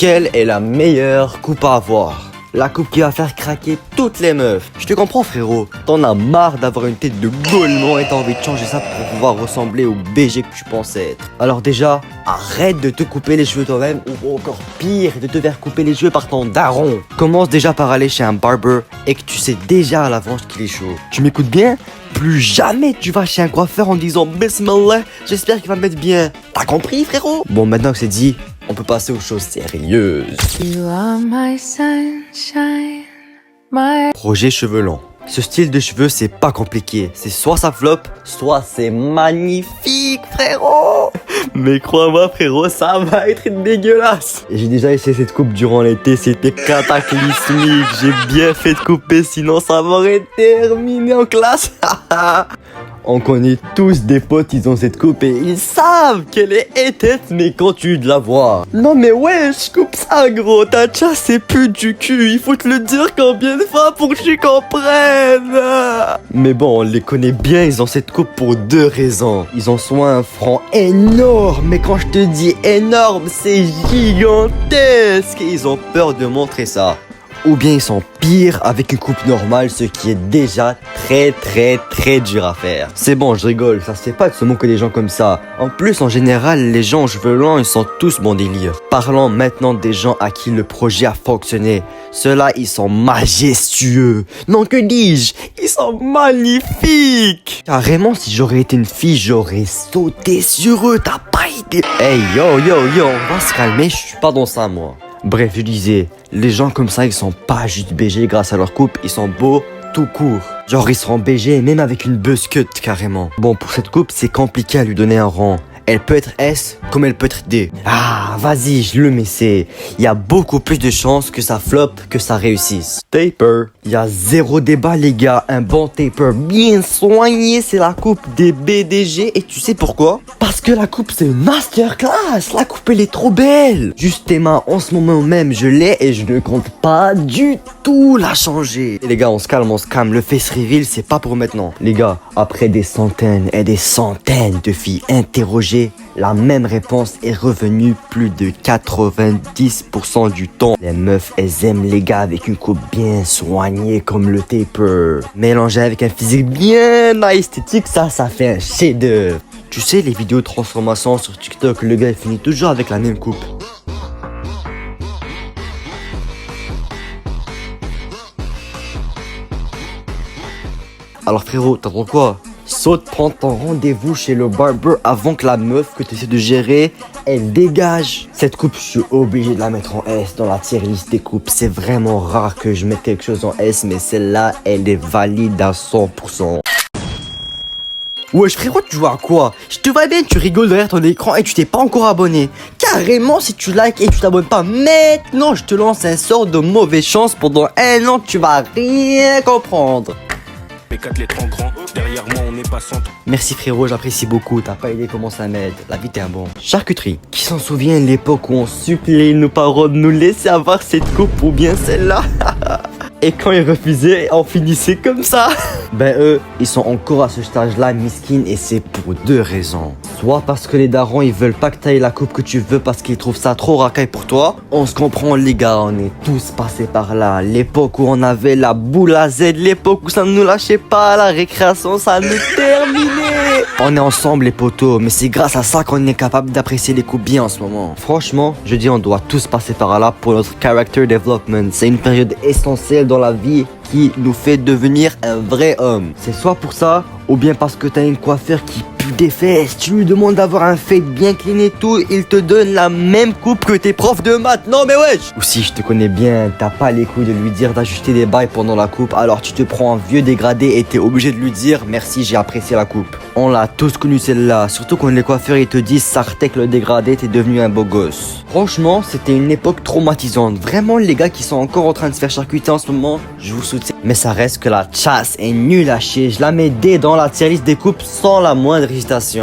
Quelle est la meilleure coupe à avoir? La coupe qui va faire craquer toutes les meufs. Je te comprends frérot, t'en as marre d'avoir une tête de gaulement et t'as envie de changer ça pour pouvoir ressembler au BG que tu pensais être. Alors déjà, arrête de te couper les cheveux toi-même ou encore pire, de te faire couper les cheveux par ton daron. Commence déjà par aller chez un barber et que tu sais déjà à l'avance qu'il est chaud. Tu m'écoutes bien? Plus jamais tu vas chez un coiffeur en disant Bismillah, j'espère qu'il va me mettre bien. T'as compris frérot? Bon, maintenant que c'est dit, on peut passer aux choses sérieuses. You are my sunshine, my... Projet cheveux longs. Ce style de cheveux, c'est pas compliqué. C'est soit ça flop, soit c'est magnifique, frérot. Mais crois-moi, frérot, ça va être dégueulasse. J'ai déjà essayé cette coupe durant l'été, c'était cataclysmique. J'ai bien fait de couper, sinon ça m'aurait terminé en classe. On connaît tous des potes, ils ont cette coupe et ils savent qu'elle est éteinte, mais quand tu la vois. Non mais ouais, je coupe ça gros, ta chasse c'est plus du cul, il faut te le dire combien de fois pour que tu comprennes. Mais bon, on les connaît bien, ils ont cette coupe pour deux raisons. Ils ont soit un front énorme, mais quand je te dis énorme, c'est gigantesque et ils ont peur de montrer ça. Ou bien ils sont pires avec une coupe normale, ce qui est déjà très dur à faire. C'est bon, je rigole, ça se fait pas de se moquer des gens comme ça. En plus, en général, les gens aux cheveux longs, ils sont tous bon délire. Parlons maintenant des gens à qui le projet a fonctionné. Ceux-là, ils sont majestueux. Non, que dis-je? Ils sont magnifiques. Carrément, si j'aurais été une fille, j'aurais sauté sur eux, t'as pas idée. Hey, yo, on va se calmer, je suis pas dans ça, moi. Bref, je disais, les gens comme ça, ils sont pas juste BG grâce à leur coupe, ils sont beaux tout court. Genre, ils seront BG même avec une buzz cut, carrément. Bon, pour cette coupe, c'est compliqué à lui donner un rang. Elle peut être S comme elle peut être D. Ah, vas-y, je le mets C. Il y a beaucoup plus de chances que ça flop que ça réussisse. Taper. Il y a zéro débat, les gars. Un bon taper bien soigné, c'est la coupe des BDG. Et tu sais pourquoi? Parce que la coupe, c'est une masterclass. La coupe, elle est trop belle. Juste tes mains, en ce moment même, je l'ai et je ne compte pas du tout la changer. Et les gars, on se calme, on se calme. Le face reveal, c'est pas pour maintenant. Les gars, après des centaines et des centaines de filles interrogées, la même réponse est revenue plus de 90% du temps. Les meufs, elles aiment les gars avec une coupe bien soignée comme le taper. Mélangé avec un physique bien esthétique, ça fait un chef-d'œuvre. Tu sais, les vidéos de transformation sur TikTok, le gars il finit toujours avec la même coupe. Alors frérot, t'attends quoi? Saute, prends ton rendez-vous chez le barber avant que la meuf que tu essaies de gérer, elle dégage. Cette coupe, je suis obligé de la mettre en S dans la tier list des coupes. C'est vraiment rare que je mette quelque chose en S, mais celle-là, elle est valide à 100%. Wesh frérot, tu joues à quoi? Je te vois bien, tu rigoles derrière ton écran et tu t'es pas encore abonné. Carrément, si tu likes et tu t'abonnes pas maintenant, je te lance un sort de mauvaise chance. Pendant un an, tu vas rien comprendre. Les 4 lettres en grand, derrière moi on est passant. Merci frérot, j'apprécie beaucoup, t'as pas idée comment ça m'aide. La vie t'es un bon. Charcuterie. Qui s'en souvient de l'époque où on suppliait nos parents de nous laisser avoir cette coupe ou bien celle-là? Et quand ils refusaient, on finissait comme ça. Ben eux, ils sont encore à ce stage-là, miskin, et c'est pour deux raisons. Soit parce que les darons, ils veulent pas que t'ailles la coupe que tu veux parce qu'ils trouvent ça trop racaille pour toi. On se comprend les gars, on est tous passés par là. L'époque où on avait la boule à Z, l'époque où ça ne nous lâchait pas, la récréation, ça nous terminait. On est ensemble les potos, mais c'est grâce à ça qu'on est capable d'apprécier les coupes bien en ce moment. Franchement, je dis on doit tous passer par là pour notre character development. C'est une période essentielle dans la vie qui nous fait devenir un vrai homme. C'est soit pour ça, ou bien parce que t'as une coiffeur qui pue des fesses. Tu lui demandes d'avoir un fade bien clean et tout, il te donne la même coupe que tes profs de maths. Non mais wesh! Ou si je te connais bien, t'as pas les couilles de lui dire d'ajuster des bails pendant la coupe, alors tu te prends un vieux dégradé et t'es obligé de lui dire merci, j'ai apprécié la coupe. On l'a tous connu celle-là, surtout quand les coiffeurs ils te disent Sartek le dégradé, t'es devenu un beau gosse. Franchement, c'était une époque traumatisante. Vraiment, les gars qui sont encore en train de se faire charcuter en ce moment, je vous soutiens. Mais ça reste que la chasse est nulle à chier. Je la mets D dans la tier list des coupes sans la moindre hésitation.